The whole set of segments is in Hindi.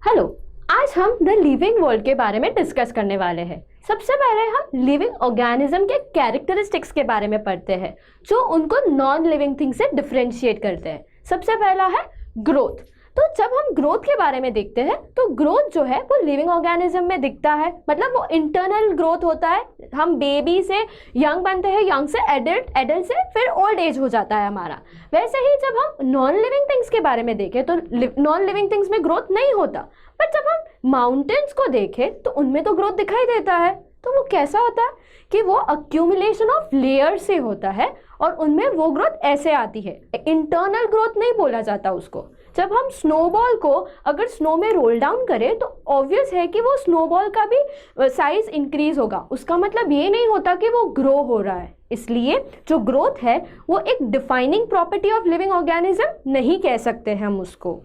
हेलो। आज हम द लिविंग वर्ल्ड के बारे में डिस्कस करने वाले हैं। सबसे पहले हम लिविंग ऑर्गेनिज्म के कैरेक्टरिस्टिक्स के बारे में पढ़ते हैं जो उनको नॉन लिविंग थिंग से डिफरेंशिएट करते हैं। सबसे पहला है ग्रोथ। तो जब हम ग्रोथ के बारे में देखते हैं तो ग्रोथ जो है वो लिविंग ऑर्गेनिज्म में दिखता है, मतलब वो इंटरनल ग्रोथ होता है। हम बेबी से यंग बनते हैं, यंग से एडल्ट, एडल्ट से फिर ओल्ड एज हो जाता है हमारा। वैसे ही जब हम नॉन लिविंग थिंग्स के बारे में देखें तो नॉन लिविंग थिंग्स में ग्रोथ नहीं होता, बट जब हम माउंटेन्स को देखें तो उनमें तो ग्रोथ दिखाई देता है। तो वो कैसा होता है कि वो अक्यूमुलेशन ऑफ लेयर से होता है और उनमें वो ग्रोथ ऐसे आती है। इंटरनल ग्रोथ नहीं बोला जाता उसको। जब हम स्नोबॉल को अगर स्नो में रोल डाउन करें तो ऑब्वियस है कि वो स्नोबॉल का भी साइज इंक्रीज होगा, उसका मतलब ये नहीं होता कि वो ग्रो हो रहा है। इसलिए जो ग्रोथ है वो एक defining property of living organism नहीं कह सकते हम उसको।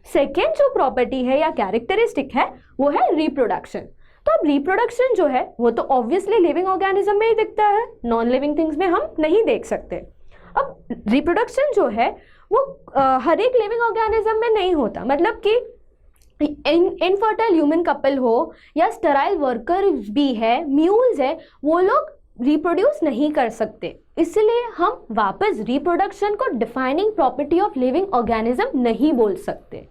सेकेंड जो प्रॉपर्टी है या कैरेक्टरिस्टिक है वो है रिप्रोडक्शन। तो अब रिप्रोडक्शन जो है वो तो ऑब्वियसली लिविंग ऑर्गेनिज्म में ही दिखता है, नॉन लिविंग थिंग्स में हम नहीं देख सकते। अब रिप्रोडक्शन जो है वो हर एक लिविंग ऑर्गेनिज्म में नहीं होता, मतलब कि इनफर्टाइल ह्यूमन कपल हो या स्टेराइल वर्कर भी है, म्यूल्स है, वो लोग रिप्रोड्यूस नहीं कर सकते। इसलिए हम वापस रिप्रोडक्शन को defining property of living organism नहीं बोल सकते।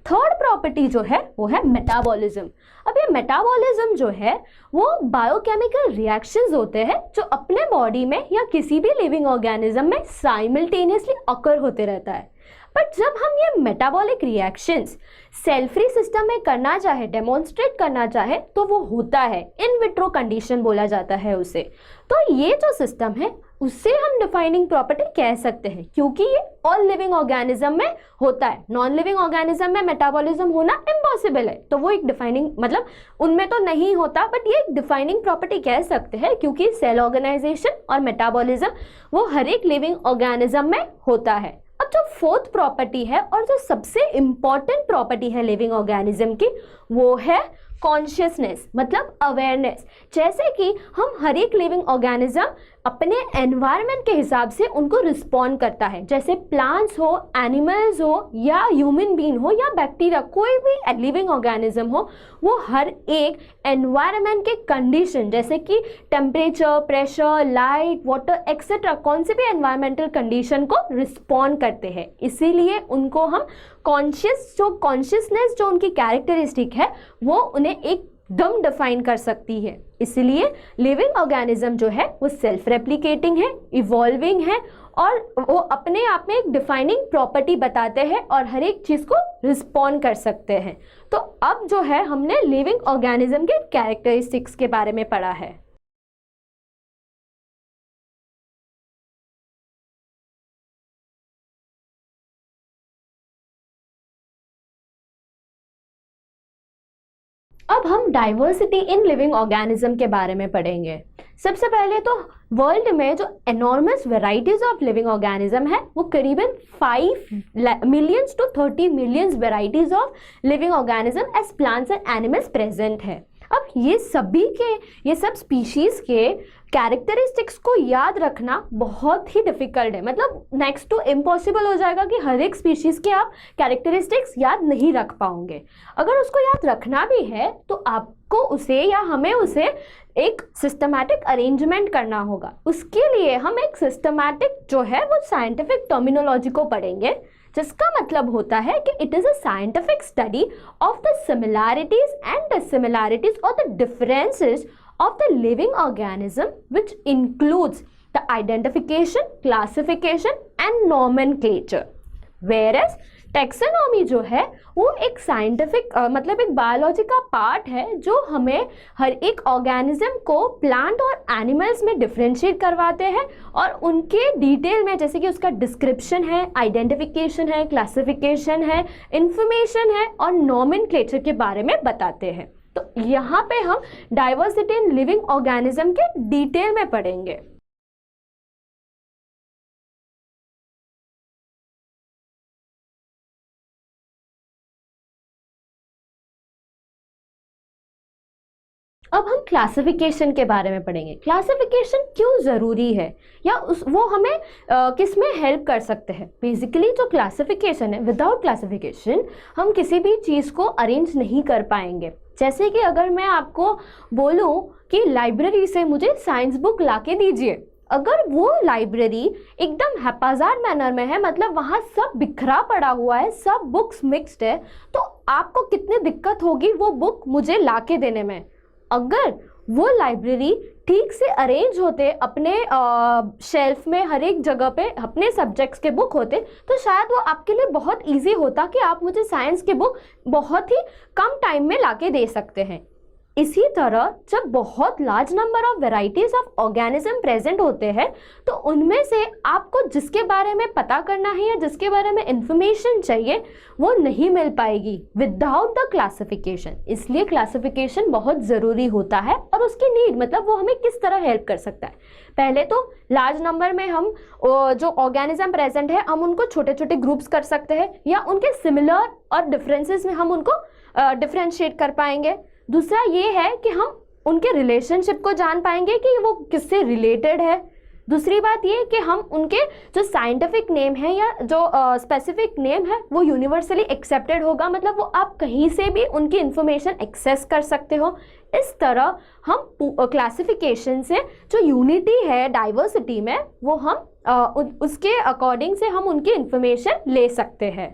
थर्ड प्रॉपर्टी जो है वो है मेटाबॉलिज्म। अब ये मेटाबॉलिज्म जो है वो बायोकेमिकल रिएक्शंस होते हैं जो अपने बॉडी में या किसी भी लिविंग ऑर्गेनिज्म में साइमल्टेनियसली अकर होते रहता है। बट जब हम ये metabolic reactions cell free system में करना चाहे, डेमोन्स्ट्रेट करना चाहे, तो वो होता है। इन विट्रो कंडीशन बोला जाता है उसे। तो ये जो सिस्टम है उससे हम डिफाइनिंग प्रॉपर्टी कह सकते हैं, क्योंकि ये ऑल लिविंग ऑर्गेनिज्म में होता है। नॉन लिविंग ऑर्गेनिज्म में मेटाबॉलिज्म होना इम्पॉसिबल है, तो वो एक डिफाइनिंग, मतलब उनमें तो नहीं होता, बट ये एक डिफाइनिंग प्रॉपर्टी कह सकते हैं क्योंकि सेल ऑर्गेनाइजेशन और मेटाबॉलिज्म वो हर एक लिविंग ऑर्गेनिज्म में होता है। अब जो फोर्थ प्रॉपर्टी है और जो सबसे इंपॉर्टेंट प्रॉपर्टी है लिविंग ऑर्गेनिज्म की, वो है कॉन्शियसनेस, मतलब अवेयरनेस। जैसे कि हम हर एक लिविंग ऑर्गेनिज्म अपने एनवायरनमेंट के हिसाब से उनको रिस्पॉन्ड करता है। जैसे प्लांट्स हो, एनिमल्स हो, या ह्यूमन बीइंग हो, या बैक्टीरिया, कोई भी लिविंग ऑर्गेनिज्म हो, वो हर एक एनवायरनमेंट के कंडीशन, जैसे कि temperature, pressure, light, water etcetera, कौन से भी एनवायरमेंटल कंडीशन को रिस्पॉन्ड करते हैं। इसीलिए उनको हम कॉन्शियसनेस जो उनकी कैरेक्टरिस्टिक है वो उन्हें एकदम डिफाइन कर सकती है। इसलिए लिविंग ऑर्गेनिज्म जो है वो सेल्फ रेप्लिकेटिंग है, इवॉल्विंग है, और वो अपने आप में एक डिफाइनिंग प्रॉपर्टी बताते हैं और हर एक चीज को रिस्पॉन्ड कर सकते हैं। तो अब जो है हमने लिविंग ऑर्गेनिज्म के कैरेक्टरिस्टिक्स के बारे में पढ़ा है। अब हम डाइवर्सिटी इन लिविंग ऑर्गेनिज्म के बारे में पढ़ेंगे। सबसे पहले तो वर्ल्ड में जो enormous varieties of living organism है वो करीबन 5 millions to 30 millions varieties of living organism as plants and animals present है। अब ये सब स्पीशीज के कैरेक्टरिस्टिक्स को याद रखना बहुत ही डिफिकल्ट है, मतलब नेक्स्ट टू इम्पॉसिबल हो जाएगा कि हर एक स्पीशीज के आप कैरेक्टरिस्टिक्स याद नहीं रख पाओगे। अगर उसको याद रखना भी है तो आपको उसे या हमें उसे एक सिस्टमैटिक अरेंजमेंट करना होगा। उसके लिए हम एक सिस्टमैटिक जो है वो साइंटिफिक टर्मिनोलॉजी को पढ़ेंगे, जिसका मतलब होता है कि it is a scientific study of the similarities and dissimilarities और the differences of the living organism, which includes the identification, classification and nomenclature. Whereas taxonomy जो है वो एक साइंटिफिक मतलब एक बायोलॉजी का पार्ट है जो हमें हर एक ऑर्गेनिज्म को प्लांट और एनिमल्स में डिफरेंशिएट करवाते हैं और उनके डिटेल में, जैसे कि उसका डिस्क्रिप्शन है, आइडेंटिफिकेशन है, क्लासिफिकेशन है, इंफॉर्मेशन है और नॉमेनक्लेचर के बारे में बताते हैं। तो यहाँ पे हम डाइवर्सिटी इन लिविंग ऑर्गेनिज्म के डिटेल में पढ़ेंगे। अब हम क्लासिफिकेशन के बारे में पढ़ेंगे। क्लासिफिकेशन क्यों ज़रूरी है या वो हमें किस में हेल्प कर सकते हैं। बेसिकली जो क्लासिफिकेशन है, विदाउट क्लासिफिकेशन हम किसी भी चीज़ को अरेंज नहीं कर पाएंगे। जैसे कि अगर मैं आपको बोलूं कि लाइब्रेरी से मुझे साइंस बुक ला के दीजिए, अगर वो लाइब्रेरी एकदम हैप्पीजार्ड मैनर में है, मतलब वहाँ सब बिखरा पड़ा हुआ है, सब बुक्स मिक्स्ड है, तो आपको कितनी दिक्कत होगी वो बुक मुझे ला के देने में। अगर वो लाइब्रेरी ठीक से अरेंज होते, अपने शेल्फ में हर एक जगह पे अपने सब्जेक्ट्स के बुक होते, तो शायद वो आपके लिए बहुत इजी होता कि आप मुझे साइंस के बुक बहुत ही कम टाइम में लाके दे सकते हैं। इसी तरह जब बहुत large number of varieties of organism present होते हैं, तो उनमें से आपको जिसके बारे में पता करना है या जिसके बारे में इंफॉर्मेशन चाहिए वो नहीं मिल पाएगी विदाउट द क्लासिफिकेशन। इसलिए क्लासिफिकेशन बहुत ज़रूरी होता है और उसकी नीड, मतलब वो हमें किस तरह हेल्प कर सकता है। पहले तो लार्ज नंबर में हम जो ऑर्गेनिज्म प्रेजेंट है हम उनको छोटे छोटे ग्रुप्स कर सकते हैं या उनके सिमिलर और डिफरेंसेस में हम उनको डिफ्रेंशिएट कर पाएंगे। दूसरा ये है कि हम उनके रिलेशनशिप को जान पाएंगे कि वो किससे रिलेटेड है। दूसरी बात ये कि हम उनके जो साइंटिफिक नेम है या जो स्पेसिफिक नेम है वो यूनिवर्सली एक्सेप्टेड होगा, मतलब वो आप कहीं से भी उनकी इंफॉर्मेशन एक्सेस कर सकते हो। इस तरह हम क्लासिफिकेशन से जो यूनिटी है डाइवर्सिटी में, वो हम उसके अकॉर्डिंग से हम उनकी इंफॉर्मेशन ले सकते हैं।